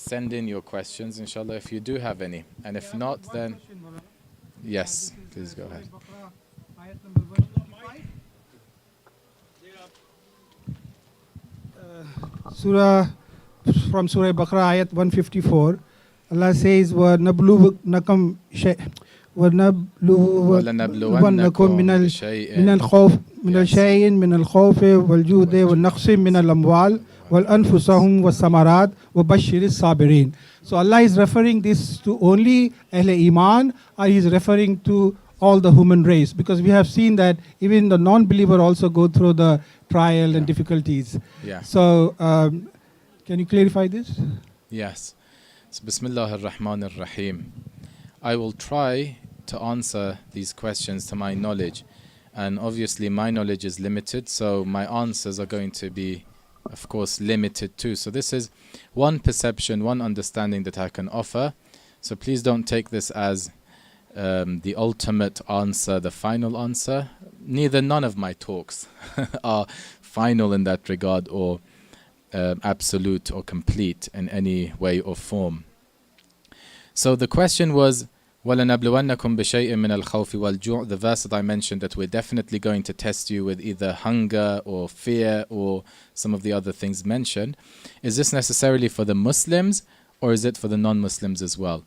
send in your questions, inshallah, if you do have any. And if not, then yes, please go ahead. Surah from Surah Baqarah, ayat 154. Allah says, وَنَبْلُوَنَّكُمْ من الخوف من شيء من الخوف والجوع والنقص من الأموال والأنفسهم والثمرات وبشر الصابرين. So Allah is referring this to only Ahl Iman, or He is referring to all the human race? Because we have seen that even the non-believer also go through the trial and difficulties. So can you clarify this? Yes. So Bismillah ar-Rahman ar-Rahim. I will try to answer these questions to my knowledge. And obviously my knowledge is limited, so my answers are going to be, of course, limited too. So this is one perception, one understanding that I can offer. So please don't take this as the ultimate answer, the final answer. None of my talks are final in that regard, or absolute or complete in any way or form. So the question was, وَلَنَبْلُوَنَّكُمْ بِشَيْءٍ مِّنَ الْخَوْفِ وَالْجُوعِ, the verse that I mentioned, that we're definitely going to test you with either hunger or fear or some of the other things mentioned. Is this necessarily for the Muslims, or is it for the non-Muslims as well?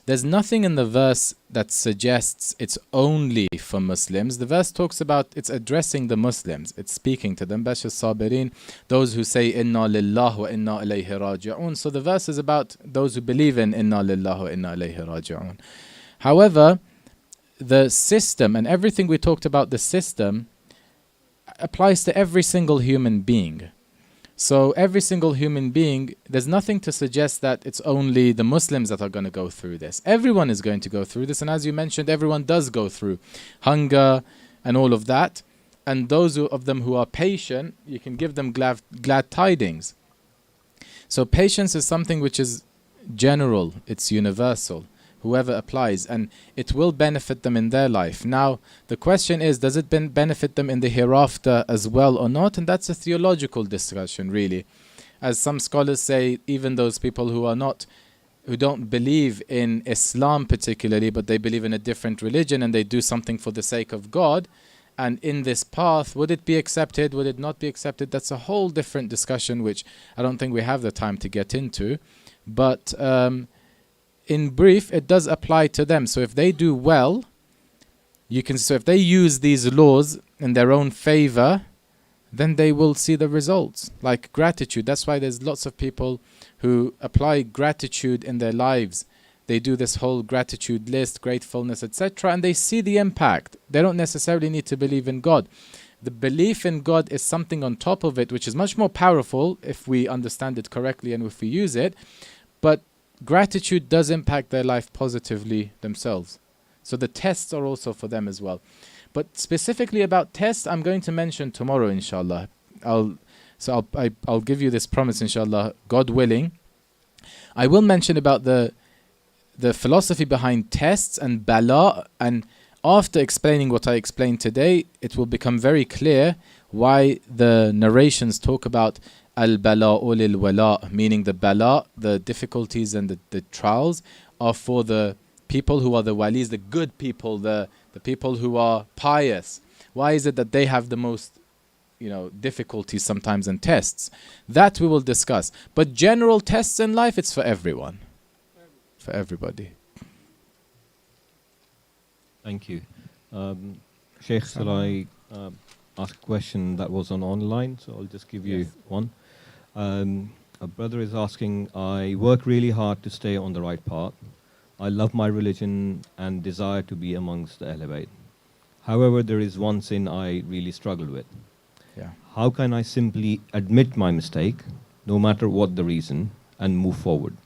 There's nothing in the verse that suggests it's only for Muslims. The verse talks about it's addressing the Muslims. It's speaking to them. Bashir Sabirin, those who say Inna lillah wa inna ilayhi raji'un. So the verse is about those who believe in Inna lillah wa inna ilayhi raji'un. However, the system and everything we talked about, the system applies to every single human being. So every single human being, there's nothing to suggest that it's only the Muslims that are going to go through this. Everyone is going to go through this. And as you mentioned, everyone does go through hunger and all of that. And those of them who are patient, you can give them glad tidings. So patience is something which is general. It's universal. Whoever applies, and it will benefit them in their life. Now, the question is, does it benefit them in the hereafter as well or not? And that's a theological discussion, really. As some scholars say, even those people who don't believe in Islam particularly, but they believe in a different religion and they do something for the sake of God, and in this path, would it be accepted? Would it not be accepted? That's a whole different discussion, which I don't think we have the time to get into. But in brief, it does apply to them. So if they do well, so if they use these laws in their own favor, then they will see the results. Like gratitude. That's why there's lots of people who apply gratitude in their lives. They do this whole gratitude list, gratefulness, etc., and they see the impact. They don't necessarily need to believe in God. The belief in God is something on top of it, which is much more powerful if we understand it correctly and if we use it. But gratitude does impact their life positively themselves. So the tests are also for them as well. But specifically about tests, I'm going to mention tomorrow, inshallah. I'll give you this promise, inshallah, God willing. I will mention about the philosophy behind tests and bala, and after explaining what I explained today, it will become very clear why the narrations talk about al-bala'u lil-wala, meaning the bala, the difficulties and the trials, are for the people who are the walis, the good people, the people who are pious. Why is it that they have the most difficulties sometimes and tests? That we will discuss. But general tests in life, it's for everyone. For everybody. Thank you. Sheikh, shall I ask a question that was online? So I'll just give you one. A brother is asking, I work really hard to stay on the right path. I love my religion and desire to be amongst the Ahl Bayt. However, there is one sin I really struggle with. How can I simply admit my mistake, no matter what the reason, and move forward?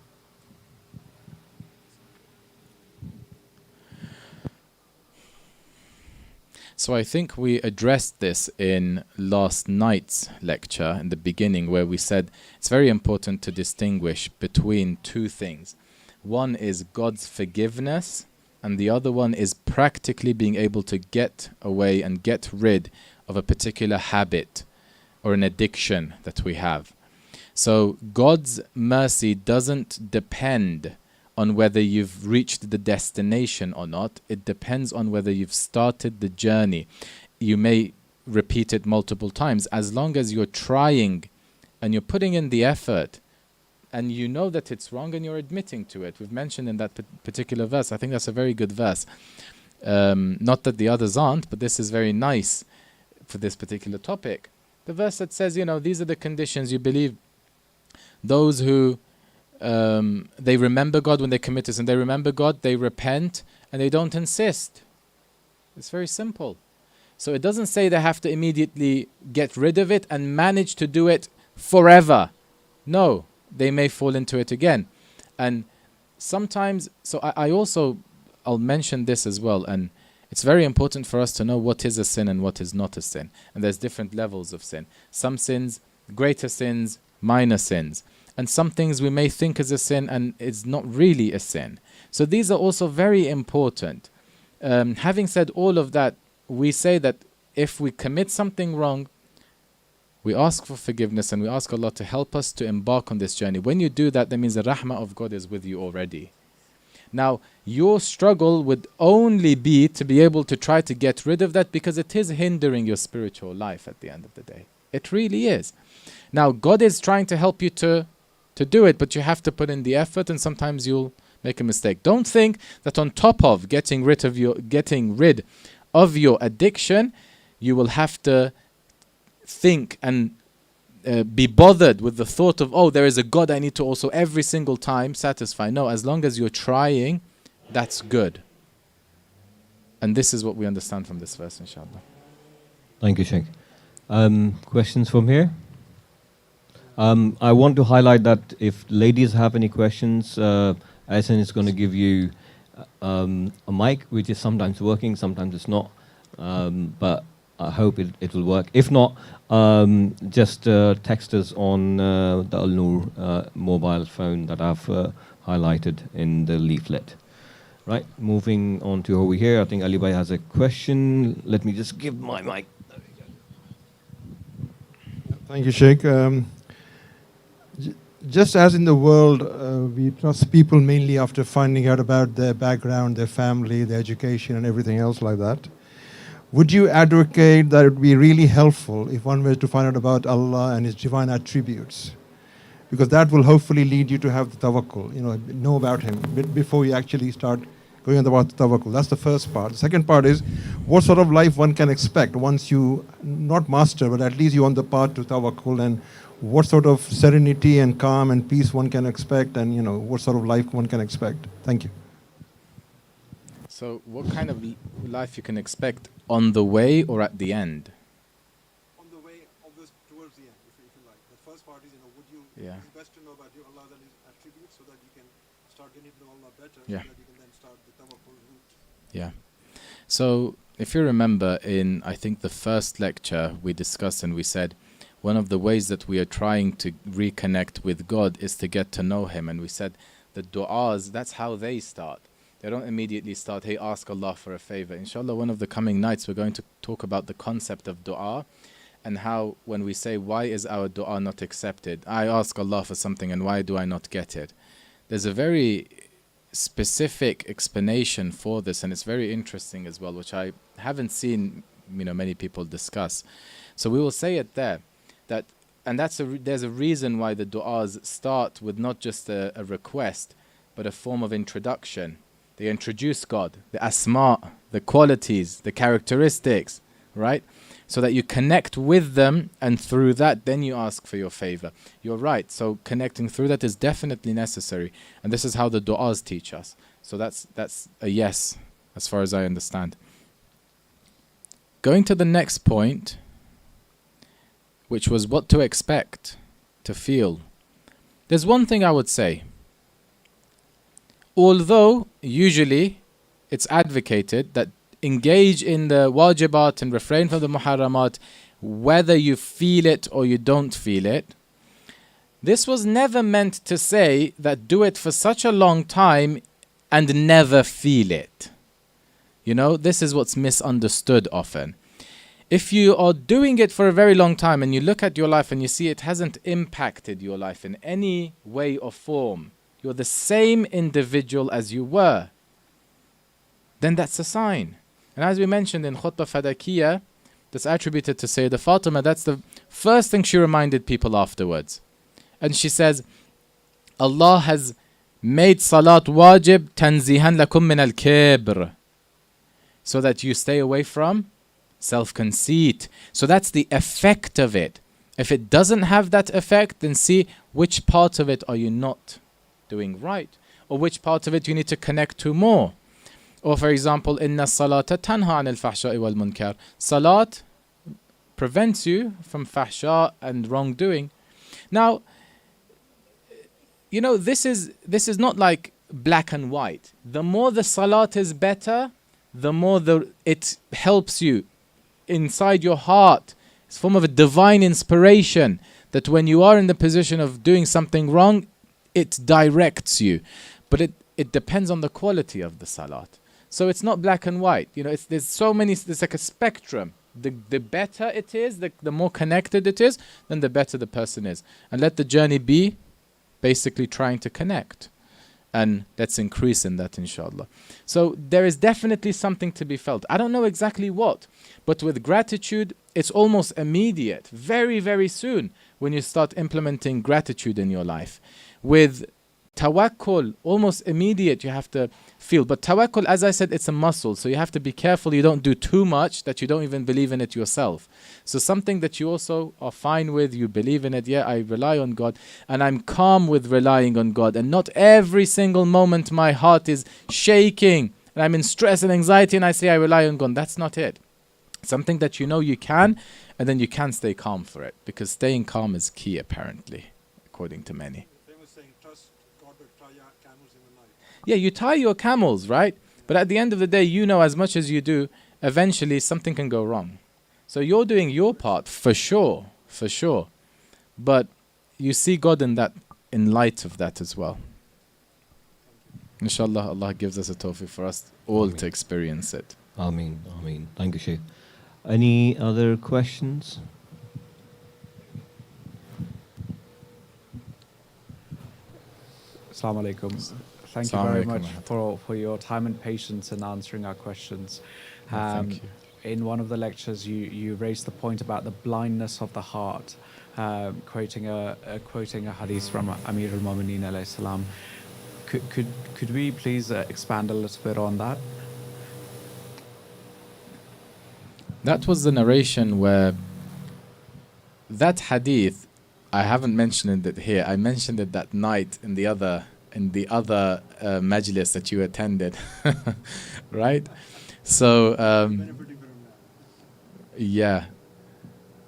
So I think we addressed this in last night's lecture in the beginning, where we said it's very important to distinguish between two things. One is God's forgiveness, and the other one is practically being able to get away and get rid of a particular habit or an addiction that we have. So God's mercy doesn't depend on whether you've reached the destination or not. It depends on whether you've started the journey. You may repeat it multiple times. As long as you're trying and you're putting in the effort and you know that it's wrong and you're admitting to it. We've mentioned in that particular verse, I think that's a very good verse. Not that the others aren't, but this is very nice for this particular topic. The verse that says, these are the conditions you believe. Those who they remember God when they commit this, and they remember God, they repent, and they don't insist. It's very simple. So it doesn't say they have to immediately get rid of it and manage to do it forever. No, they may fall into it again. And sometimes, so I'll mention this as well, and it's very important for us to know what is a sin and what is not a sin. And there's different levels of sin. Some sins, greater sins, minor sins. And some things we may think is a sin and it's not really a sin. So these are also very important. Having said all of that, we say that if we commit something wrong, we ask for forgiveness and we ask Allah to help us to embark on this journey. When you do that, that means the rahmah of God is with you already. Now, your struggle would only be to be able to try to get rid of that, because it is hindering your spiritual life at the end of the day. It really is. Now, God is trying to help you to do it, but you have to put in the effort, and sometimes you'll make a mistake. Don't think that on top of getting rid of your addiction, you will have to think and be bothered with the thought of, oh, there is a God I need to also every single time satisfy. No, as long as you're trying, that's good. And this is what we understand from this verse, inshallah. Thank you, Sheikh. Questions from here? I want to highlight that if ladies have any questions, Ahsan is going to give you a mic, which is sometimes working, sometimes it's not. But I hope it will work. If not, just text us on the Al-Noor mobile phone that I've highlighted in the leaflet. Right, moving on to over here. I think Ali Bhai has a question. Let me just give my mic. Thank you, Sheikh. Just as in the world, we trust people mainly after finding out about their background, their family, their education, and everything else like that. Would you advocate that it would be really helpful if one were to find out about Allah and His divine attributes? Because that will hopefully lead you to have the tawakkul, know about Him before you actually start going on the path of tawakkul. That's the first part. The second part is what sort of life one can expect once you, not master, but at least you're on the path to tawakkul, and what sort of serenity and calm and peace one can expect, and what sort of life one can expect. Thank you. So what kind of life you can expect on the way or at the end? On the way, towards the end, if you like. The first part is, it's best to know about Allah and His attributes so that you can start getting to know Allah better, so that you can then start the tawakkul route. Yeah. So if you remember in, I think, the first lecture we discussed, and we said one of the ways that we are trying to reconnect with God is to get to know Him. And we said the du'as, that's how they start. They don't immediately start, hey, ask Allah for a favor. Inshallah, one of the coming nights, we're going to talk about the concept of dua and how when we say, why is our dua not accepted? I ask Allah for something and why do I not get it? There's a very specific explanation for this, and it's very interesting as well, which I haven't seen many people discuss. So we will say it there, there's a reason why the du'as start with not just a request, but a form of introduction. They introduce God, the asma, the qualities, the characteristics, right? So that you connect with them, and through that, then you ask for your favor. You're right. So connecting through that is definitely necessary. And this is how the du'as teach us. So that's a yes, as far as I understand. Going to the next point, which was what to expect, to feel. There's one thing I would say. Although usually it's advocated that engage in the wajibat and refrain from the muharramat, whether you feel it or you don't feel it, this was never meant to say that do it for such a long time and never feel it. This is what's misunderstood often. If you are doing it for a very long time and you look at your life and you see it hasn't impacted your life in any way or form, you're the same individual as you were, then that's a sign. And as we mentioned in Khutbah Fadakiyah, that's attributed to Sayyidah Fatima, that's the first thing she reminded people afterwards. And she says, Allah has made salat wajib tanzihan lakum min al-kibr, so that you stay away from self-conceit. So that's the effect of it. If it doesn't have that effect, then see which part of it are you not doing right, or which part of it you need to connect to more. Or for example, inna salata tanha anil fahsha'i wal munkar. Salat prevents you from fahsha and wrongdoing. Now, you know, this is not like black and white. The more the salat is better, the more it helps you inside your heart. It's a form of a divine inspiration that when you are in the position of doing something wrong, it directs you. But it depends on the quality of the salat. So it's not black and white. You know, there's so many, there's like a spectrum. The better it is, the more connected it is, then the better the person is. And let the journey be basically trying to connect. And let's increase in that, inshallah. So there is definitely something to be felt. I don't know exactly what, but with gratitude, it's almost immediate, very, very soon, when you start implementing gratitude in your life. With tawakkul, almost immediate, you have to feel. But tawakkul, as I said, it's a muscle, so you have to be careful you don't do too much that you don't even believe in it yourself. So something that you also are fine with, you believe in it, yeah, I rely on God, and I'm calm with relying on God, and not every single moment my heart is shaking, and I'm in stress and anxiety, and I say I rely on God. That's not it. Something that you know you can, and then you can stay calm for it, because staying calm is key, apparently, according to many. Yeah, you tie your camels, right? But at the end of the day, you know as much as you do, eventually something can go wrong. So you're doing your part, for sure. But you see God in that, in light of that as well. Inshallah, Allah gives us a tawfiq for us all to experience it. Ameen. Thank you, Sheikh. Any other questions? Assalamu alaikum. Thank you very much for your time and patience in answering our questions. Thank you. In one of the lectures, you raised the point about the blindness of the heart, quoting a hadith from Amir al-Mu'mineen alayhi salam. Could we please expand a little bit on that? That was the narration where that hadith, I haven't mentioned it here. I mentioned it that night in the other majlis that you attended, right? So yeah,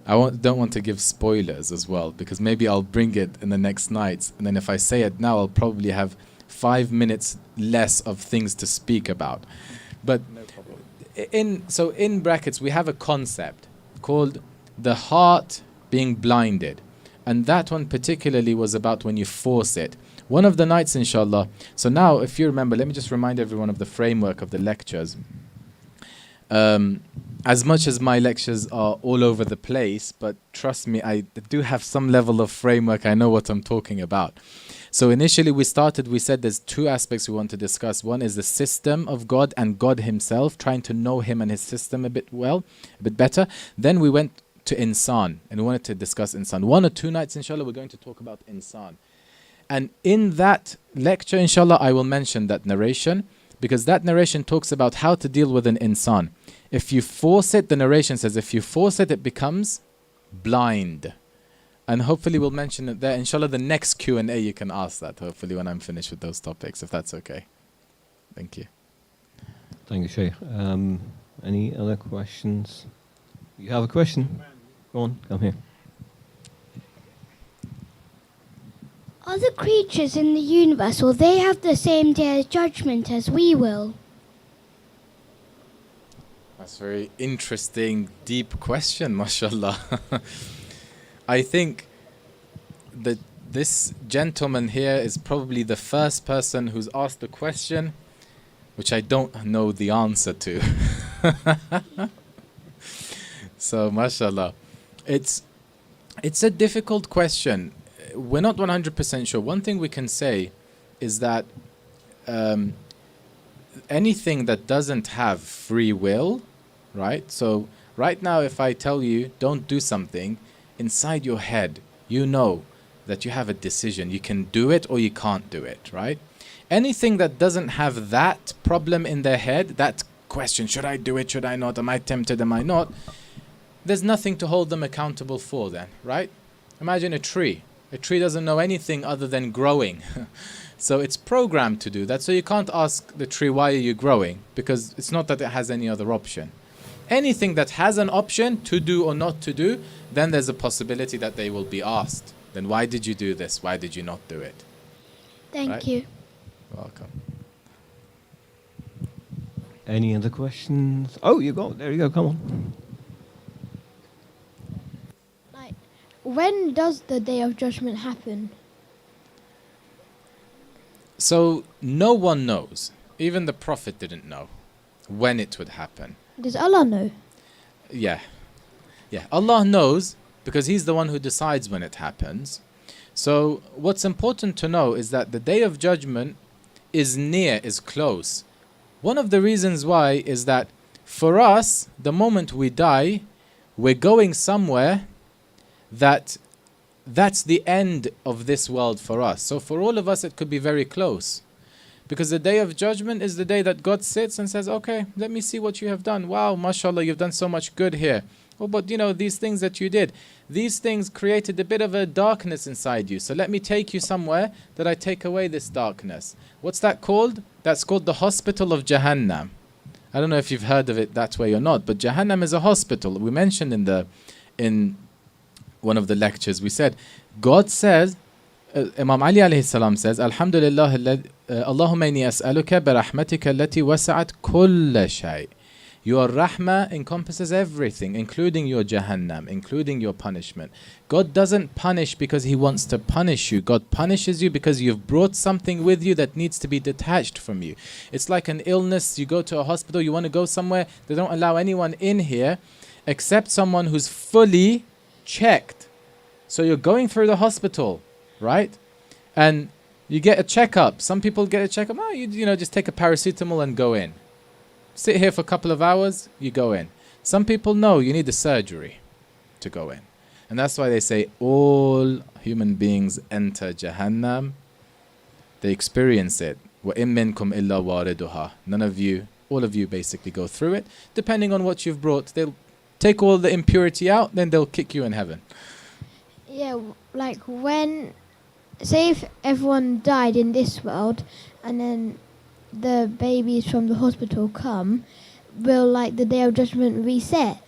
I don't want to give spoilers as well, because maybe I'll bring it in the next night, and then if I say it now, I'll probably have 5 minutes less of things to speak about. But No problem. in brackets, we have a concept called the heart being blinded, and that one particularly was about when you force it. One of the nights, inshallah. So now, if you remember, let me just remind everyone of the framework of the lectures. As much as my lectures are all over the place, but trust me, I do have some level of framework. I know what I'm talking about. So initially we said there's two aspects we want to discuss. One is the system of God and God himself, trying to know him and his system a bit better. Then we went to insan, and we wanted to discuss insan. 1 or 2 nights, inshallah, we're going to talk about insan. And in that lecture, inshallah, I will mention that narration, because that narration talks about how to deal with an insan. If you force it, the narration says, if you force it, it becomes blind. And hopefully we'll mention it there. Inshallah, the next Q&A you can ask that, hopefully, when I'm finished with those topics, if that's okay. Thank you. Thank you, Sheikh. Any other questions? You have a question? Go on, come here. Are the creatures in the universe, will they have the same day of judgment as we will? That's a very interesting, deep question, mashallah. I think that this gentleman here is probably the first person who's asked the question which I don't know the answer to. So, mashallah. It's a difficult question. We're not 100% sure. One thing we can say is that anything that doesn't have free will, right? So right now, if I tell you don't do something, inside your head, you know that you have a decision. You can do it or you can't do it, right? Anything that doesn't have that problem in their head, that question, should I do it, should I not, am I tempted, am I not? There's nothing to hold them accountable for then, right? Imagine a tree. A tree doesn't know anything other than growing. So it's programmed to do that. So you can't ask the tree, why are you growing? Because it's not that it has any other option. Anything that has an option to do or not to do, then there's a possibility that they will be asked. Then why did you do this? Why did you not do it? Thank Right. you. Welcome. Any other questions? Oh, there you go, come on. Like, when does the Day of Judgment happen? So no one knows. Even the Prophet didn't know when it would happen. Does Allah know? Yeah. Allah knows because He's the one who decides when it happens. So what's important to know is that the Day of Judgment is near, is close. One of the reasons why is that for us, the moment we die, we're going somewhere that's the end of this world for us. So for all of us, it could be very close. Because the Day of Judgment is the day that God sits and says, okay, let me see what you have done. Wow, mashallah, you've done so much good here. Oh, but these things that you did, these things created a bit of a darkness inside you. So let me take you somewhere that I take away this darkness. What's that called? That's called the hospital of Jahannam. I don't know if you've heard of it that way or not, but Jahannam is a hospital. We mentioned in one of the lectures, we said, God says, Imam Ali alayhi salam says, Alhamdulillah, Allahumma inni as'aluka bi rahmatika allati wasa'at kulla shay. Your rahmah encompasses everything, including your Jahannam, including your punishment. God doesn't punish because He wants to punish you. God punishes you because you've brought something with you that needs to be detached from you. It's like an illness. You go to a hospital, you want to go somewhere, they don't allow anyone in here except someone who's fully checked. So you're going through the hospital, right? And you get a checkup. Some people get a checkup. Oh, you just take a paracetamol and go in. Sit here for a couple of hours, you go in. Some people know you need a surgery to go in. And that's why they say all human beings enter Jahannam. They experience it. وَإِن مِّنكُمْ إِلَّا وَارِدُهَا. None of you, all of you basically go through it. Depending on what you've brought, they'll take all the impurity out, then they'll kick you in heaven. Yeah, like when, say if everyone died in this world and then the babies from the hospital come, will like the Day of Judgment reset?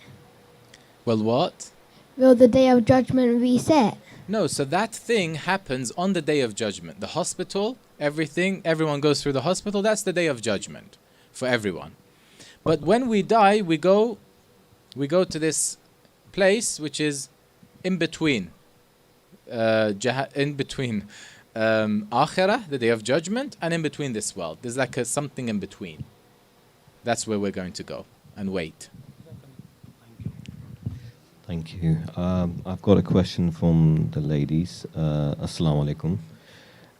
Well, what? Will the Day of Judgment reset? No, so that thing happens on the Day of Judgment. The hospital, everyone goes through the hospital, that's the Day of Judgment for everyone. But when we die, we go to this place which is in between. In between Akhirah, the Day of Judgment, and in between this world. There's like something in between. That's where we're going to go and wait. Thank you. I've got a question from the ladies. Assalamu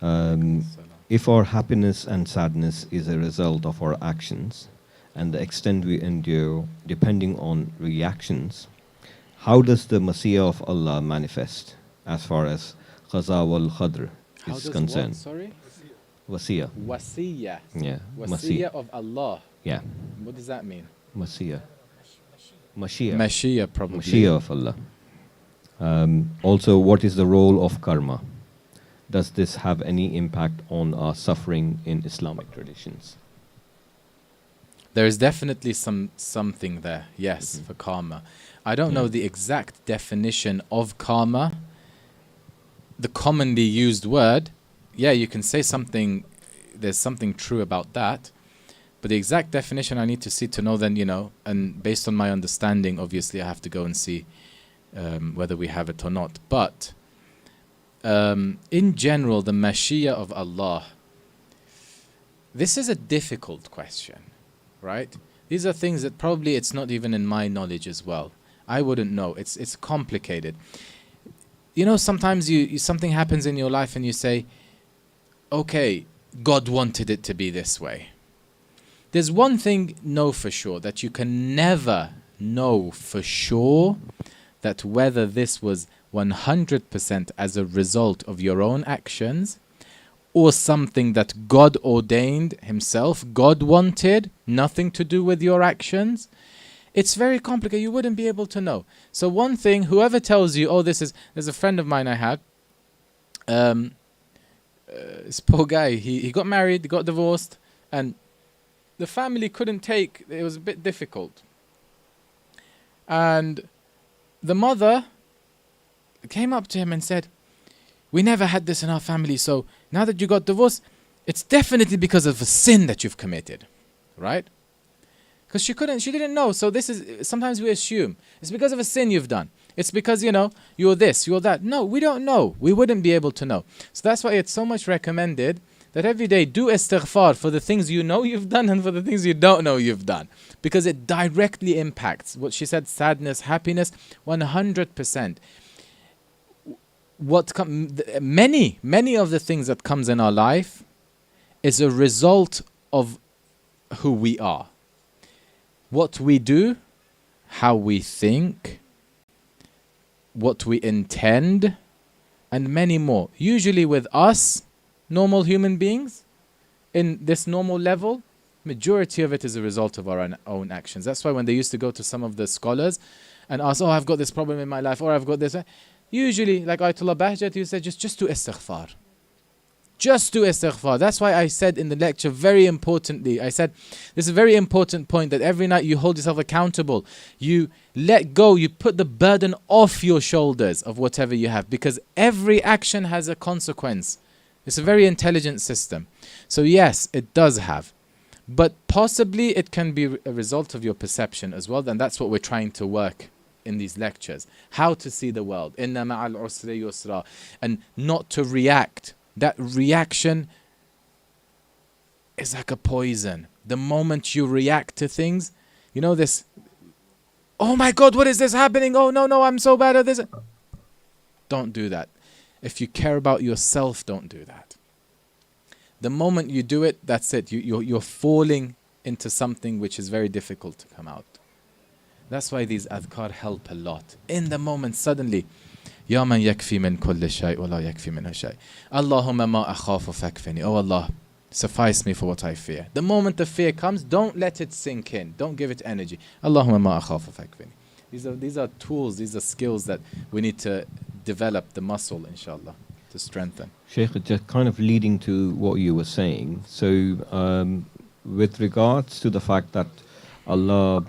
alaikum. If our happiness and sadness is a result of our actions and the extent we endure depending on reactions, how does the Messiah of Allah manifest as far as Qaza wal Qadr is concerned? What, sorry? Wasiya. Wasiya. Yeah. Wasiya of Allah. Yeah. What does that mean? Masiya. Mashiach. Mashiach, probably. Mashiach of Allah. Also, what is the role of karma? Does this have any impact on our suffering in Islamic traditions? There is definitely something there, yes, for karma. I don't know the exact definition of karma. The commonly used word, yeah, you can say something, there's something true about that. But the exact definition I need to see to know then, and based on my understanding, obviously I have to go and see whether we have it or not. But in general, the Mashiach of Allah, this is a difficult question, right? These are things that probably it's not even in my knowledge as well. I wouldn't know. It's complicated. You know, sometimes something happens in your life and you say, okay, God wanted it to be this way. There's one thing, know for sure, that you can never know for sure, that whether this was 100% as a result of your own actions or something that God ordained himself, God wanted, nothing to do with your actions. It's very complicated. You wouldn't be able to know. So one thing, whoever tells you, oh, there's a friend of mine I had, this poor guy, he got married, got divorced, and the family couldn't take, it was a bit difficult. And the mother came up to him and said, we never had this in our family, so now that you got divorced, it's definitely because of a sin that you've committed, right? Because she didn't know. So this is, sometimes we assume it's because of a sin you've done. It's because, you're this, you're that. No, we don't know. We wouldn't be able to know. So that's why it's so much recommended that every day do istighfar for the things you know you've done and for the things you don't know you've done. Because it directly impacts what she said, sadness, happiness, 100%. Many of the things that comes in our life is a result of who we are. What we do, how we think, what we intend, and many more. Usually with us, normal human beings, in this normal level, majority of it is a result of our own actions. That's why when they used to go to some of the scholars and ask, oh, I've got this problem in my life, or I've got this, usually, like Ayatollah Bahjat, you said, just do istighfar. Just do istighfar. That's why I said in the lecture, very importantly, I said, this is a very important point, that every night you hold yourself accountable. You let go, you put the burden off your shoulders of whatever you have, because every action has a consequence. It's a very intelligent system. So yes, it does have. But possibly it can be a result of your perception as well, and that's what we're trying to work in these lectures. How to see the world. Inna ma'al usri yusra. And not to react. That reaction is like a poison. The moment you react to things, this, oh my God, what is this happening? Oh no, I'm so bad at this. Don't do that. If you care about yourself, don't do that. The moment you do it, that's it. You're falling into something which is very difficult to come out. That's why these adhkar help a lot. In the moment, suddenly, يا من يكفي من كل شيء ولا يكفي منه شيء. اللهم ما أخاف فاكفني. Oh Allah, suffice me for what I fear. The moment the fear comes, don't let it sink in. Don't give it energy. اللهم ما أخاف فاكفني. These are tools, these are skills that we need to develop the muscle, inshallah, to strengthen. Sheikh, just kind of leading to what you were saying. So, with regards to the fact that Allah,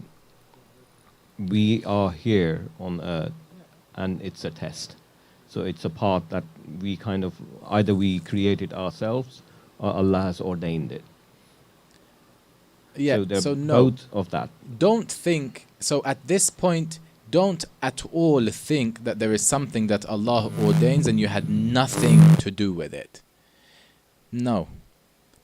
we are here on earth, and it's a test. So it's a path that we kind of, either we create it ourselves or Allah has ordained it. Yeah, so no, both of that. Don't think, so at this point, don't at all think that there is something that Allah ordains and you had nothing to do with it. No.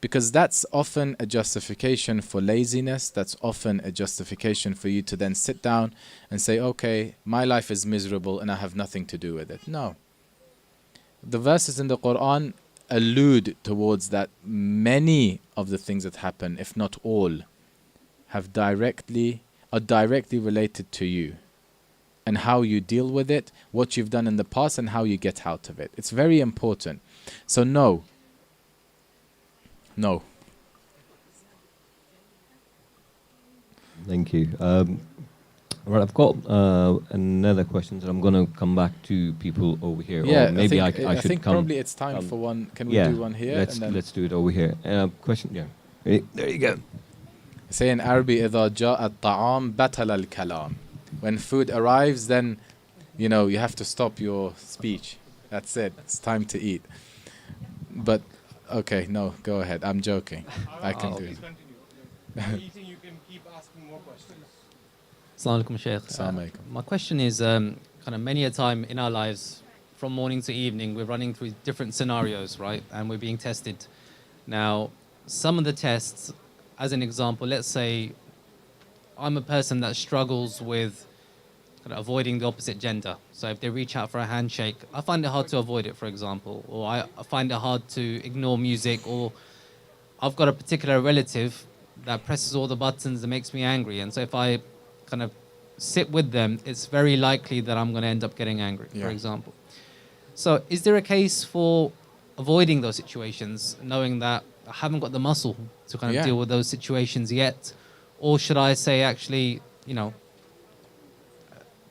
Because that's often a justification for laziness. That's often a justification for you to then sit down and say, okay, my life is miserable and I have nothing to do with it. No. The verses in the Quran allude towards that many of the things that happen, if not all, are directly related to you and how you deal with it, what you've done in the past and how you get out of it. It's very important. So no. Thank you. Right, I've got another question that I'm going to come back to people over here. Yeah, or maybe I I should think come. probably it's time for one. Can we do one here? Let's do it over here. Question, yeah. There you go. Say in Arabic, إذا جاء الطعام بطل الكلام. When food arrives, then, you have to stop your speech. That's it. It's time to eat. But, okay, no, go ahead. I'm joking. I can do it. Eating, you can keep asking more questions. Assalamu alaikum, Sheikh. My question is, kind of many a time in our lives, from morning to evening, we're running through different scenarios, right? And we're being tested. Now, some of the tests, as an example, let's say I'm a person that struggles with kind of avoiding the opposite gender. So if they reach out for a handshake, I find it hard to avoid it, for example, or I find it hard to ignore music, or I've got a particular relative that presses all the buttons and makes me angry. And so if I kind of sit with them, it's very likely that I'm going to end up getting angry, for example. So is there a case for avoiding those situations, knowing that I haven't got the muscle to kind of deal with those situations yet? Or should I say, actually, you know,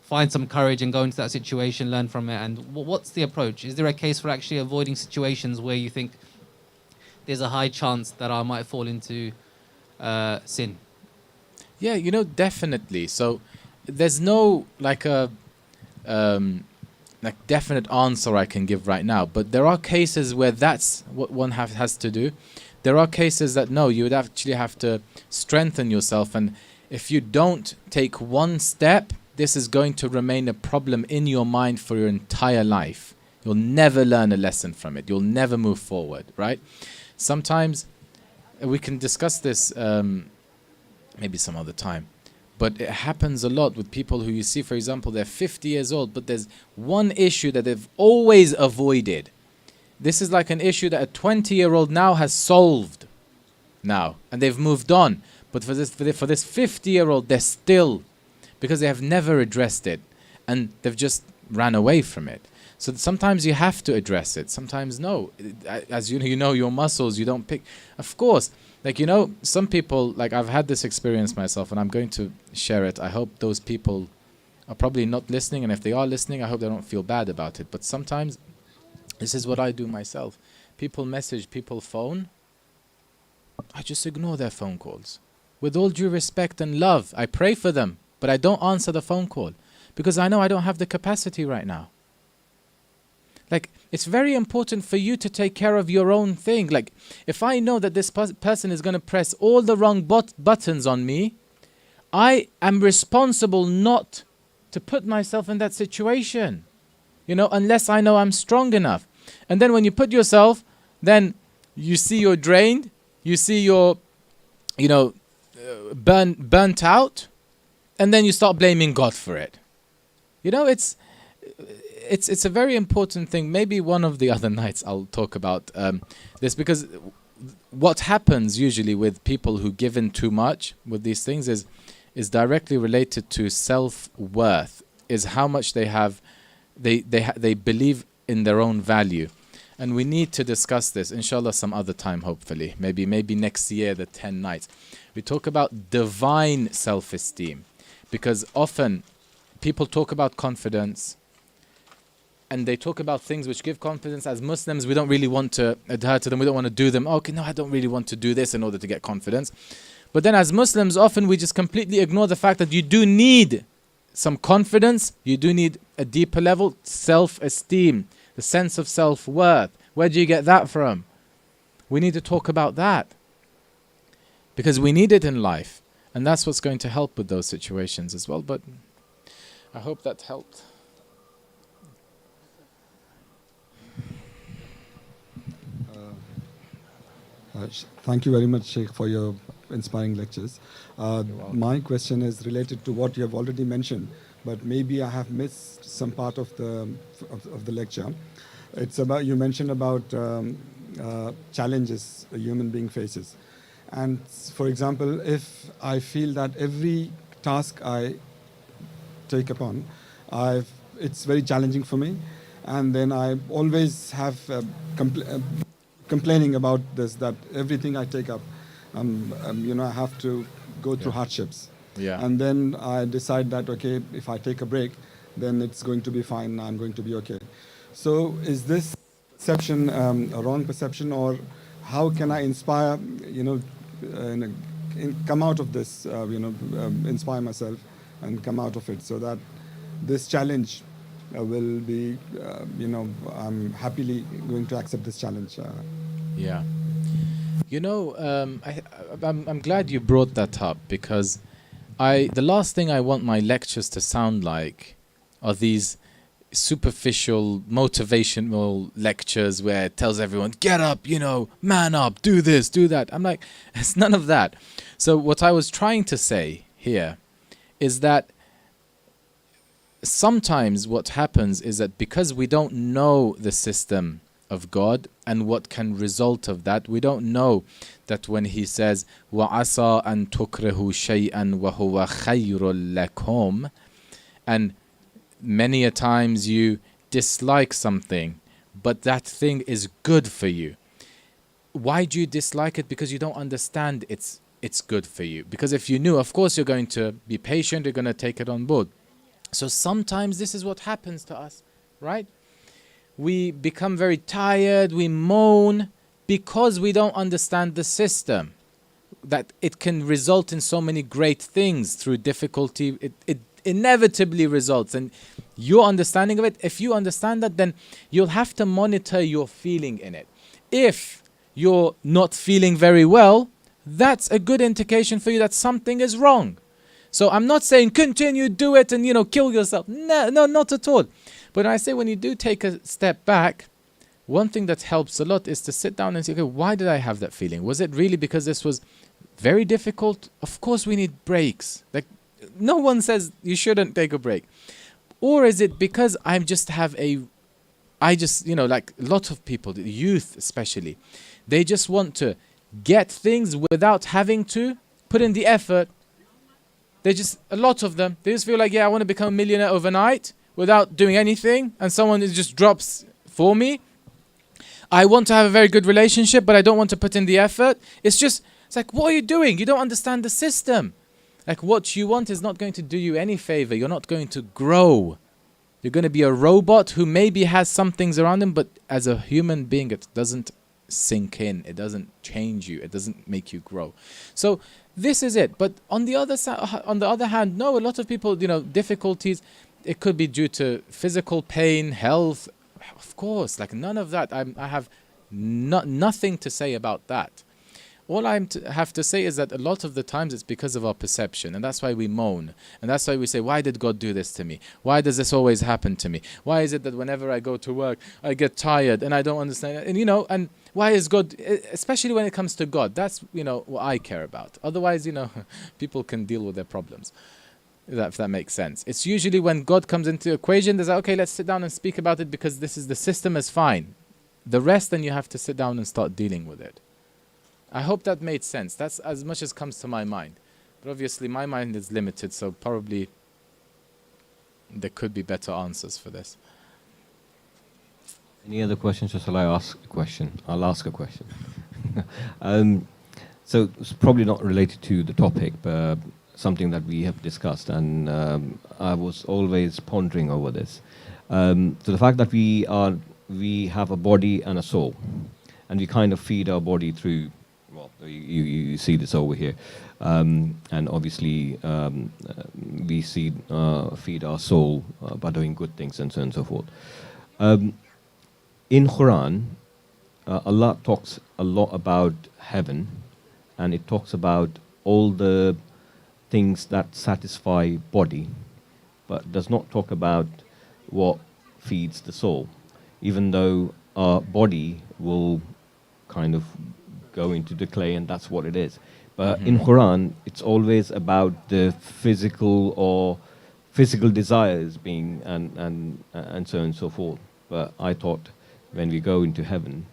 find some courage and go into that situation, learn from it? And what's the approach? Is there a case for actually avoiding situations where you think there's a high chance that I might fall into sin? Yeah, you know, definitely. So there's no like a like definite answer I can give right now, but there are cases where that's what one has to do. There are cases that no, you would actually have to strengthen yourself, and if you don't take one step, this is going to remain a problem in your mind for your entire life. You'll never learn a lesson from it. You'll never move forward, right? Sometimes we can discuss this maybe some other time, but it happens a lot with people who you see, for example, they're 50 years old, but there's one issue that they've always avoided. This is like an issue that a 20-year-old now has solved now, and they've moved on. But for this 50-year-old, they're still, because they have never addressed it, and they've just ran away from it. So sometimes you have to address it. Sometimes no. As you know, your muscles, you don't pick. Of course, like, you know, some people, like I've had this experience myself, and I'm going to share it. I hope those people are probably not listening, and if they are listening, I hope they don't feel bad about it. But sometimes, this is what I do myself. People message, people phone. I just ignore their phone calls. With all due respect and love, I pray for them, but I don't answer the phone call because I know I don't have the capacity right now. Like, it's very important for you to take care of your own thing. Like, if I know that this person is going to press all the wrong buttons on me, I am responsible not to put myself in that situation, you know, unless I know I'm strong enough. And then when you put yourself, then you see you're drained, you see you're, you know, burnt out, and then you start blaming God for it. You know, it's a very important thing. Maybe one of the other nights I'll talk about this, because what happens usually with people who give in too much with these things is directly related to self-worth, is how much they have, they believe in their own value. And we need to discuss this, inshallah, some other time, hopefully. Maybe next year, the 10 nights. We talk about divine self-esteem, because often people talk about confidence, and they talk about things which give confidence. As Muslims, we don't really want to adhere to them. We don't want to do them. Okay, no, I don't really want to do this in order to get confidence. But then as Muslims, often we just completely ignore the fact that you do need some confidence. You do need a deeper level, self-esteem, the sense of self-worth. Where do you get that from? We need to talk about that, because we need it in life. And that's what's going to help with those situations as well. But I hope that helped. Thank you very much, Sheikh, for your inspiring lectures. My question is related to what you have already mentioned, but maybe I have missed some part of the lecture. It's about, you mentioned about challenges a human being faces. And for example, if I feel that every task I take upon, it's very challenging for me, and then I always have complaining about this, that everything I take up, you know, I have to go through hardships. Yeah. And then I decide that, okay, if I take a break, then it's going to be fine, I'm going to be okay. So is this perception a wrong perception, or how can I inspire, you know, come out of this, you know, inspire myself and come out of it, so that this challenge will be, you know, I'm happily going to accept this challenge. Yeah. You know, I'm glad you brought that up, because the last thing I want my lectures to sound like are these superficial motivational lectures where it tells everyone, get up, you know, man up, do this, do that. I'm like, it's none of that. So what I was trying to say here is that sometimes what happens is that because we don't know the system of God and what can result of that, we don't know that when he says وَعَسَىٰ أَن تُكْرِهُ شَيْئًا وَهُوَ خَيْرٌ لَكُمْ, and many a times you dislike something but that thing is good for you. Why do you dislike it? Because you don't understand it's good for you. Because if you knew, of course you're going to be patient, you're going to take it on board. So sometimes this is what happens to us, right? We become very tired, we moan because we don't understand the system, that it can result in so many great things through difficulty. It inevitably results, and your understanding of it, if you understand that, then you'll have to monitor your feeling in it. If you're not feeling very well, that's a good indication for you that something is wrong. So I'm not saying continue, do it and, kill yourself. No, not at all. But I say when you do take a step back, one thing that helps a lot is to sit down and say, okay, why did I have that feeling? Was it really because this was very difficult? Of course we need breaks. Like, no one says you shouldn't take a break. Or is it because like a lot of people, the youth especially, they just want to get things without having to put in the effort. A lot of them, they just feel like, I want to become a millionaire overnight without doing anything, and someone just drops for me. I want to have a very good relationship, but I don't want to put in the effort. It's like, what are you doing? You don't understand the system. Like, what you want is not going to do you any favor. You're not going to grow. You're going to be a robot who maybe has some things around him, but as a human being, it doesn't sink in. It doesn't change you. It doesn't make you grow. So this is it. But on the other hand, no, a lot of people, difficulties, it could be due to physical pain, health. Of course, like none of that. I have nothing to say about that. All I have to say is that a lot of the times it's because of our perception, and that's why we moan, and that's why we say, why did God do this to me? Why does this always happen to me? Why is it that whenever I go to work, I get tired and I don't understand? And and why is God, especially when it comes to God, that's what I care about. Otherwise, people can deal with their problems. If that makes sense. It's usually when God comes into the equation, there's like, okay, let's sit down and speak about it because the system is fine. The rest, then you have to sit down and start dealing with it. I hope that made sense. That's as much as comes to my mind. But obviously my mind is limited, so probably there could be better answers for this. Any other questions, or shall I ask a question? I'll ask a question. So it's probably not related to the topic, but something that we have discussed, and I was always pondering over this. So the fact that we have a body and a soul, and we kind of feed our body through, well, you see this over here, and obviously we feed our soul by doing good things and so on and so forth. In Quran, Allah talks a lot about heaven, and it talks about all the things that satisfy body, but does not talk about what feeds the soul, even though our body will kind of go into decay, and that's what it is. But in Quran, it's always about the physical desires being and so on and so forth. But I thought when we go into heaven,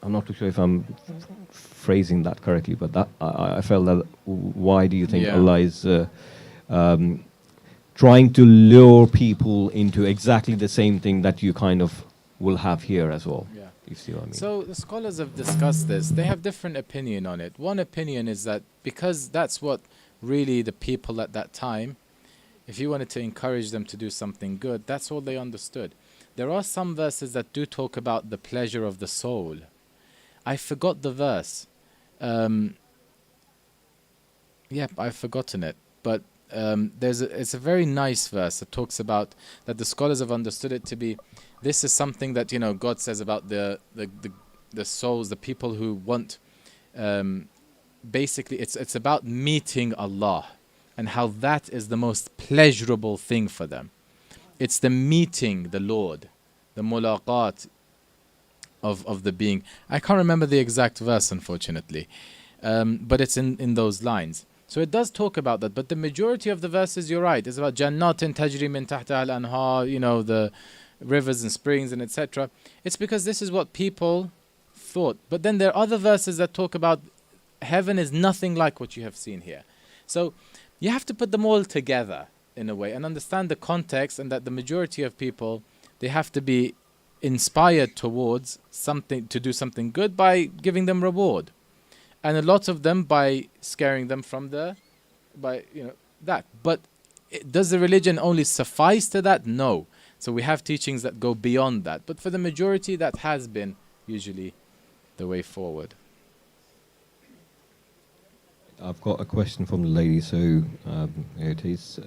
I'm not too sure if I'm phrasing that correctly, but that I felt that. Why do you think Allah is trying to lure people into exactly the same thing that you kind of will have here as well? Yeah. You see what I mean? So the scholars have discussed this. They have different opinion on it. One opinion is that because that's what really the people at that time, if you wanted to encourage them to do something good, that's all they understood. There are some verses that do talk about the pleasure of the soul. I forgot the verse. I've forgotten it. But it's a very nice verse that talks about that the scholars have understood it to be. This is something that God says about the souls, the people who want. Basically, it's about meeting Allah, and how that is the most pleasurable thing for them. It's the meeting the Lord, the mulaqat of the being. I can't remember the exact verse, unfortunately, but it's in those lines. So it does talk about that, but the majority of the verses, you're right, is about jannatin tajri min tahtaha al-anhar, you know, the rivers and springs and etc. It's because this is what people thought. But then there are other verses that talk about heaven is nothing like what you have seen here. So you have to put them all together in a way and understand the context, and that the majority of people, they have to be inspired towards something, to do something good by giving them reward. And a lot of them by scaring them from that. But does the religion only suffice to that? No. So we have teachings that go beyond that. But for the majority, that has been usually the way forward. I've got a question from the lady, so here it is.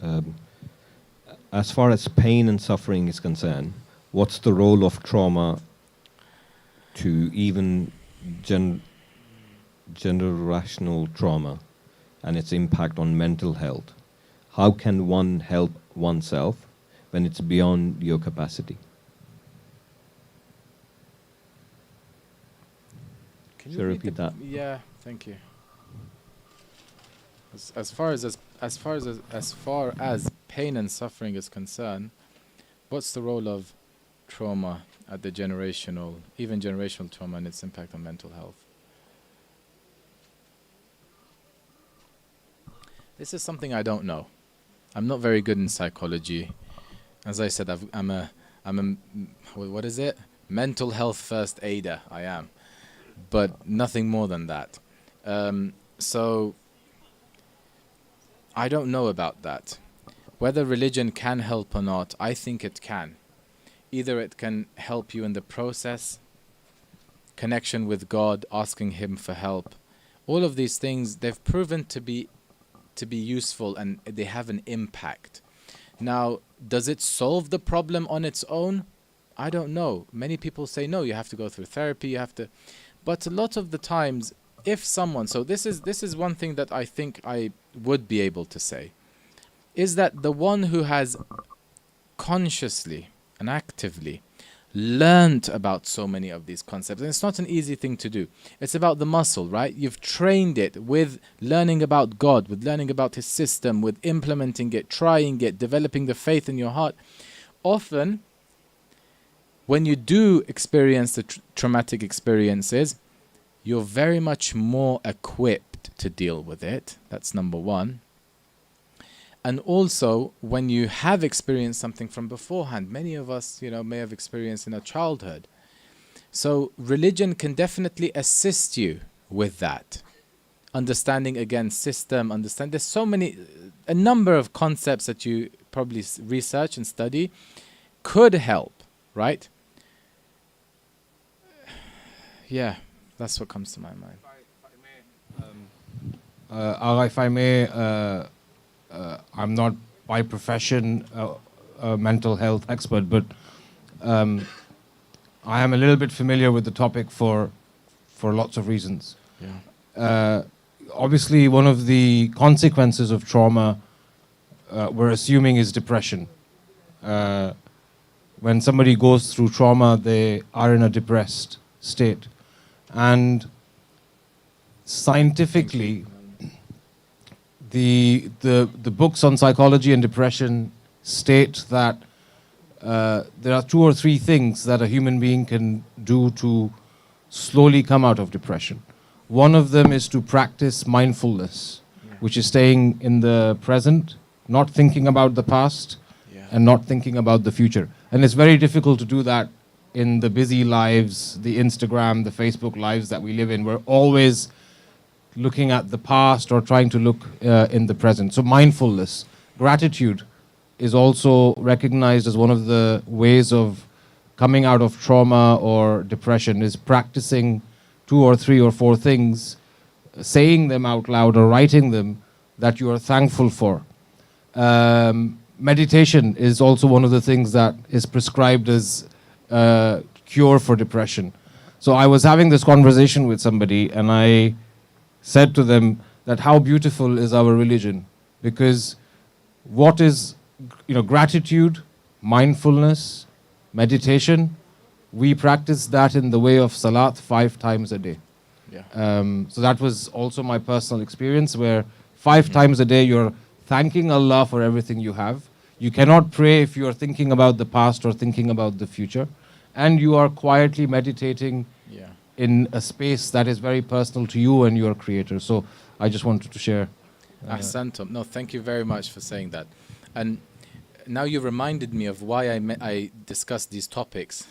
As far as pain and suffering is concerned, what's the role of trauma to even generational trauma and its impact on mental health? How can one help oneself when it's beyond your capacity? Can you repeat that? Yeah, thank you. As far as pain and suffering is concerned, what's the role of trauma at the even generational trauma and its impact on mental health? This is something I don't know. I'm not very good in psychology. As I said, I'm a what is it? Mental health first aider. I am, but nothing more than that. So I don't know about that. Whether religion can help or not, I think it can. Either it can help you in the process, connection with God, asking Him for help. All of these things, they've proven to be useful, and they have an impact. Now, does it solve the problem on its own? I don't know. Many people say no, you have to go through therapy, you have to. But a lot of the times, if someone, so this is one thing that I think I would be able to say, is that the one who has consciously and actively learned about so many of these concepts, and it's not an easy thing to do. It's about the muscle, right? You've trained it with learning about God, with learning about His system, with implementing it, trying it, developing the faith in your heart. Often, when you do experience the traumatic experiences, you're very much more equipped to deal with it. That's number one. And also, when you have experienced something from beforehand, many of us, may have experienced in our childhood. So religion can definitely assist you with that. Understanding, again, system, there's a number of concepts that you probably research and study could help, right? Yeah, that's what comes to my mind. If I may, I'm not by profession a mental health expert, but I am a little bit familiar with the topic for lots of reasons. Yeah. Obviously, one of the consequences of trauma, we're assuming, is depression. When somebody goes through trauma, they are in a depressed state. And scientifically, the books on psychology and depression state that there are 2 or 3 things that a human being can do to slowly come out of depression. One of them is to practice mindfulness, which is staying in the present, not thinking about the past, and not thinking about the future. And it's very difficult to do that in the busy lives, the Instagram, the Facebook lives that we live in. We're always looking at the past or trying to look in the present. So mindfulness, gratitude is also recognized as one of the ways of coming out of trauma or depression, is practicing 2 or 3 or 4 things, saying them out loud or writing them that you are thankful for. Meditation is also one of the things that is prescribed as a cure for depression. So I was having this conversation with somebody, and I said to them that how beautiful is our religion, because what is gratitude, mindfulness, meditation, we practice that in the way of salat 5 times a day. Yeah. So that was also my personal experience, where 5 times a day you're thanking Allah for everything you have. You cannot pray if you are thinking about the past or thinking about the future. And you are quietly meditating in a space that is very personal to you and your creator. So I just wanted to share. Ahsantum. No, thank you very much for saying that. And now you reminded me of why I discussed these topics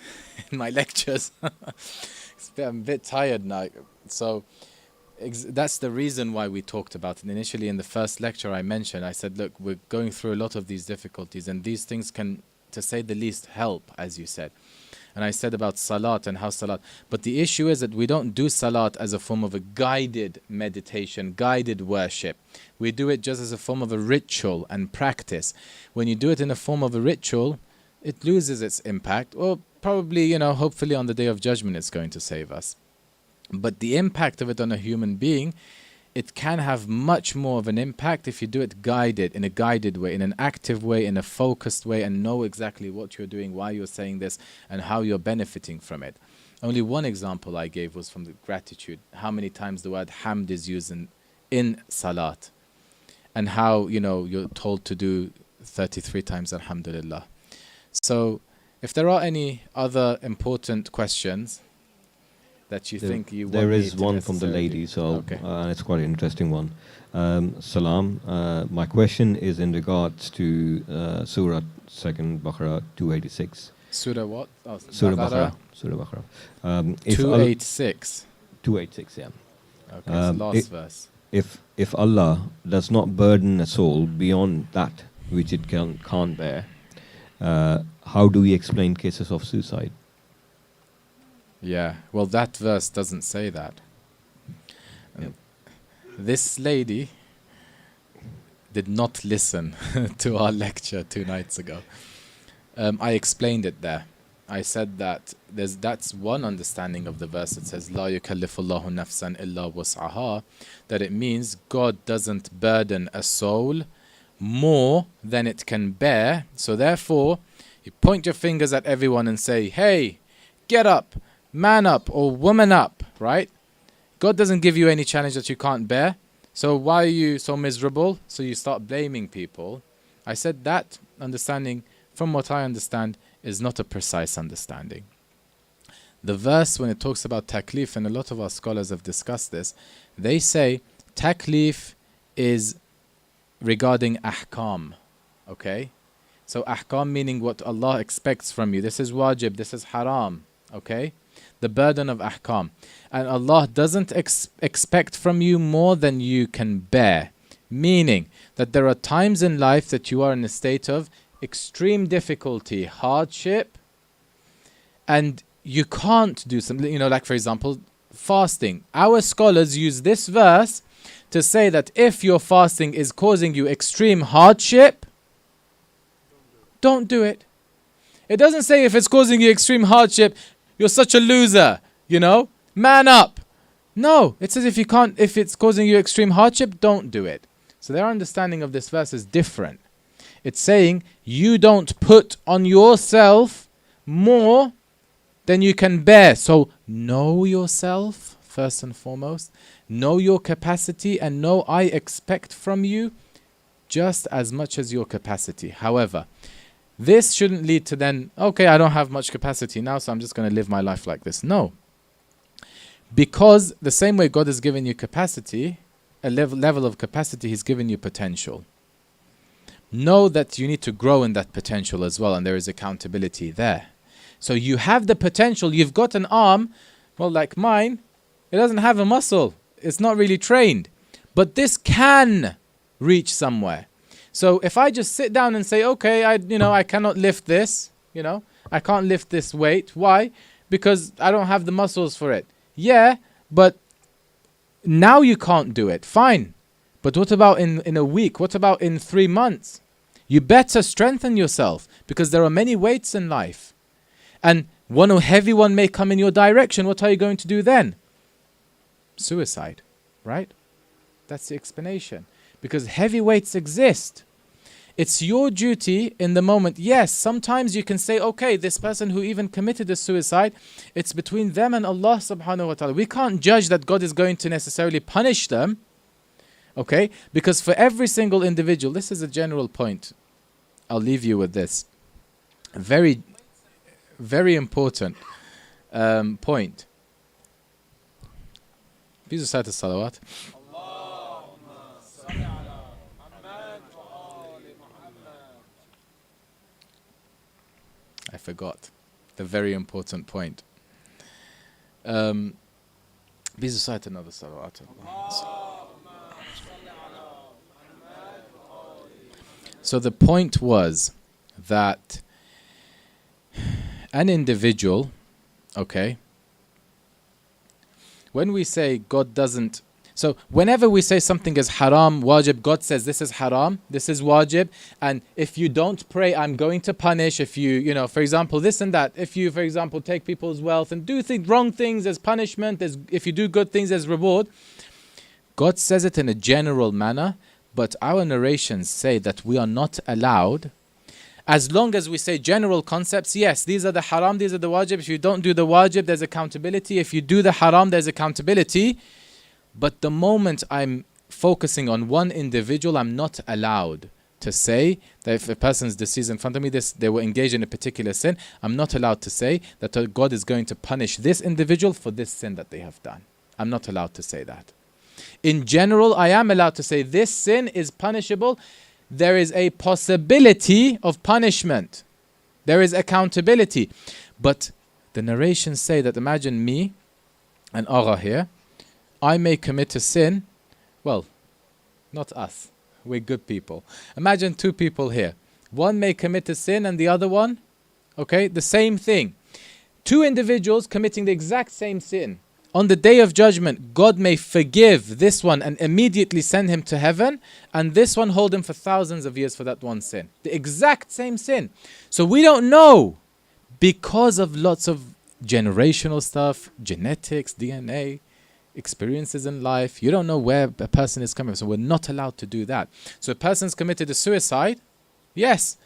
in my lectures. I'm a bit tired now. So that's the reason why we talked about it. Initially in the first lecture I mentioned, I said, look, we're going through a lot of these difficulties and these things can, to say the least, help, as you said. And I said about salat and how salat. But the issue is that we don't do salat as a form of a guided meditation, guided worship. We do it just as a form of a ritual and practice. When you do it in a form of a ritual, it loses its impact. Or probably, hopefully on the Day of Judgment it's going to save us. But the impact of it on a human being, it can have much more of an impact if you do it guided, in a guided way, in an active way, in a focused way, and know exactly what you're doing, why you're saying this, and how you're benefiting from it. Only one example I gave was from the gratitude, how many times the word hamd is used in salat, and how, you're told to do 33 times alhamdulillah. So, if there are any other important questions that you think you want there me is to one from the necessarily- lady, so Okay. and it's quite an interesting one. Salam. My question is in regards to Surah 2nd Baqarah 286. Surah what? Oh, Surah Baqarah Baqarah. Surah Baqarah. If 286. 286, yeah. Okay, so last verse. If Allah does not burden a soul beyond that which it can't bear, how do we explain cases of suicide? Yeah, well, that verse doesn't say that. This lady did not listen to our lecture 2 nights ago. I explained it there. I said that that's one understanding of the verse that says La yukallifullahu nafsan illa wus'aha, that it means God doesn't burden a soul more than it can bear. So therefore, you point your fingers at everyone and say, hey, get up, man up, or woman up, right? God doesn't give you any challenge that you can't bear. So why are you so miserable? So you start blaming people. I said that understanding, from what I understand, is not a precise understanding. The verse, when it talks about taklif, and a lot of our scholars have discussed this, they say taklif is regarding ahkam, okay? So ahkam meaning what Allah expects from you. This is wajib, this is haram, okay? The burden of ahkam. And Allah doesn't expect from you more than you can bear. Meaning that there are times in life that you are in a state of extreme difficulty, hardship, and you can't do something, like for example, fasting. Our scholars use this verse to say that if your fasting is causing you extreme hardship, don't do it. It doesn't say if it's causing you extreme hardship, you're such a loser, man up. No, it says if it's causing you extreme hardship, don't do it. So their understanding of this verse is different. It's saying you don't put on yourself more than you can bear. So know yourself, first and foremost. Know your capacity and know I expect from you just as much as your capacity. However, this shouldn't lead to then, okay, I don't have much capacity now, so I'm just going to live my life like this. No. Because the same way God has given you capacity, a level of capacity, He's given you potential. Know that you need to grow in that potential as well, and there is accountability there. So you have the potential, you've got an arm, well, like mine, it doesn't have a muscle. It's not really trained. But this can reach somewhere. So if I just sit down and say, okay, I cannot lift this, I can't lift this weight. Why? Because I don't have the muscles for it. Yeah, but now you can't do it. Fine. But what about in a week? What about in 3 months? You better strengthen yourself because there are many weights in life. And one heavy one may come in your direction. What are you going to do then? Suicide, right? That's the explanation. Because heavy weights exist. It's your duty in the moment. Yes, sometimes you can say, okay, this person who even committed a suicide, it's between them and Allah subhanahu wa ta'ala. We can't judge that God is going to necessarily punish them. Okay? Because for every single individual, this is a general point. I'll leave you with this. Very, very important point. في صلاة الصلوات. I forgot the very important point. Please recite another salawat. So the point was that an individual, okay, when we say God doesn't, so whenever we say something is haram, wajib, God says this is haram, this is wajib, and if you don't pray, I'm going to punish. If you know, for example, this and that, if you, for example, take people's wealth and do wrong things as punishment, if you do good things as reward, God says it in a general manner, but our narrations say that we are not allowed, as long as we say general concepts, yes, these are the haram, these are the wajib. If you don't do the wajib, there's accountability. If you do the haram, there's accountability. But the moment I'm focusing on one individual, I'm not allowed to say that if a person's deceased in front of me, they were engaged in a particular sin, I'm not allowed to say that God is going to punish this individual for this sin that they have done. I'm not allowed to say that. In general, I am allowed to say this sin is punishable. There is a possibility of punishment. There is accountability. But the narrations say that, imagine me and Agha here, I may commit a sin. Well, not us. We're good people. Imagine two people here. One may commit a sin and the other one, okay, the same thing. Two individuals committing the exact same sin. On the day of judgment, God may forgive this one and immediately send him to heaven, and this one hold him for thousands of years for that one sin. The exact same sin. So we don't know, because of lots of generational stuff, genetics, DNA, experiences in life. You don't know where a person is coming from, so we're not allowed to do that. So a person's committed a suicide. Yes,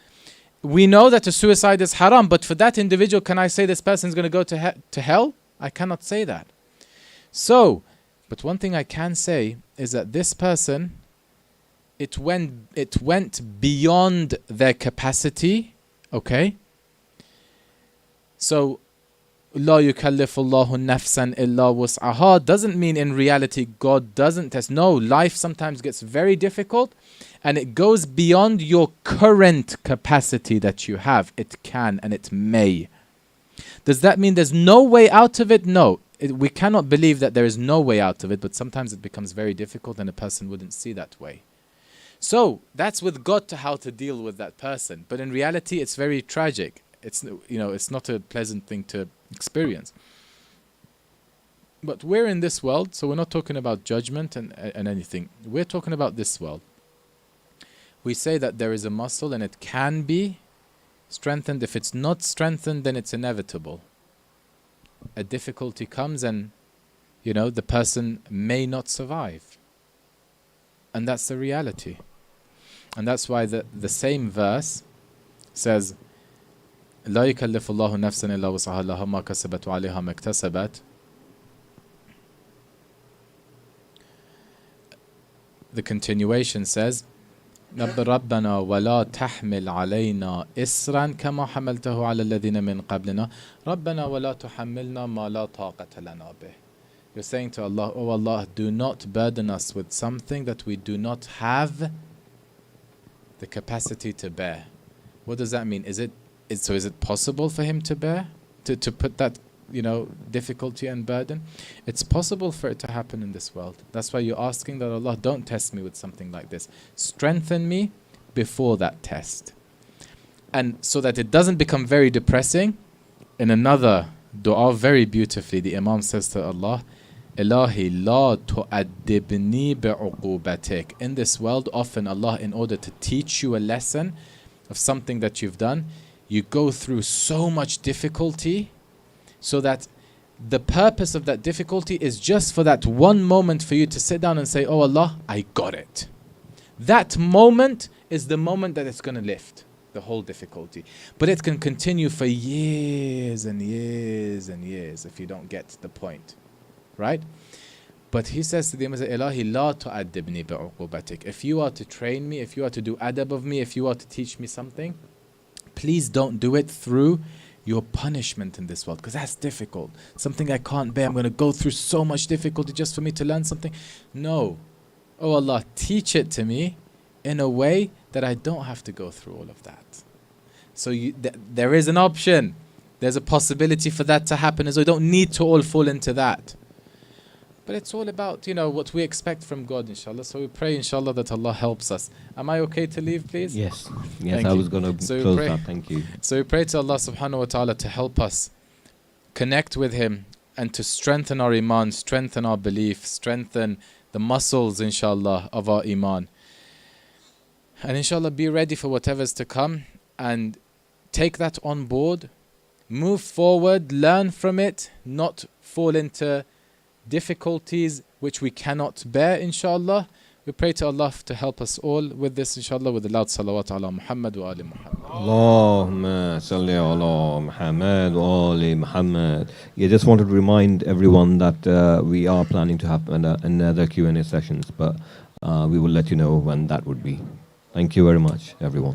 we know that a suicide is haram, but for that individual, can I say this person's going to go to hell? I cannot say that. So, but one thing I can say is that this person, it went beyond their capacity, okay? So, La yukallifullahu nafsan illa wus'aha doesn't mean in reality God doesn't test. No, life sometimes gets very difficult and it goes beyond your current capacity that you have. It can and it may. Does that mean there's no way out of it? No. We cannot believe that there is no way out of it, but sometimes it becomes very difficult and a person wouldn't see that way. So that's with God to how to deal with that person. But in reality, it's very tragic. It's, you know, it's not a pleasant thing to experience. But we're in this world, so we're not talking about judgment and anything. We're talking about this world. We say that there is a muscle and it can be strengthened. If it's not strengthened, then it's inevitable. A difficulty comes and, you know, the person may not survive. And that's the reality. And that's why the same verse says, لا يكلف الله نفسا إلا وسعها لها ما كسبت وعليها ما اكتسبت. The continuation says, ربنا ولا تحمل علينا إسرا كما حملته على الذين من قبلنا ربنا ولا تحملنا ما لا طاقة لنا به. You're saying to Allah, oh Allah, do not burden us with something that we do not have the capacity to bear. What does that mean? Is it possible for him to bear? To put that, you know, difficulty and burden? It's possible for it to happen in this world. That's why you're asking that Allah, don't test me with something like this. Strengthen me before that test. And so that it doesn't become very depressing, in another dua, very beautifully, the Imam says to Allah, Ilahi la tu'addibni bi'uqubatik. In this world, often Allah, in order to teach you a lesson of something that you've done, you go through so much difficulty, so that the purpose of that difficulty is just for that one moment for you to sit down and say, oh Allah, I got it. That moment is the moment that it's going to lift the whole difficulty. But it can continue for years and years and years if you don't get the point. Right? But he says to the Imam, Ilahi la tu'addibni bi'uqubatik. If you are to train me, if you are to do adab of me, if you are to teach me something, please don't do it through your punishment in this world, because that's difficult. Something I can't bear. I'm going to go through so much difficulty just for me to learn something. No. Oh Allah, teach it to me in a way that I don't have to go through all of that. So there is an option. There's a possibility for that to happen, as we don't need to all fall into that. But it's all about, what we expect from God, inshallah. So we pray, inshallah, that Allah helps us. Am I okay to leave, please? Yes. Yes, I was going to close that. Thank you. So we pray to Allah subhanahu wa ta'ala to help us connect with Him and to strengthen our iman, strengthen our belief, strengthen the muscles, inshallah, of our iman. And inshallah, be ready for whatever's to come and take that on board. Move forward, learn from it, not fall into difficulties which we cannot bear, inshallah. We pray to Allah to help us all with this, inshallah, with the loud salawat ala Muhammad wa ali Muhammad. Allahumma salli ala Muhammad wa ali Muhammad. Yeah, just wanted to remind everyone that we are planning to have another Q&A sessions, but we will let you know when that would be. Thank you very much, everyone.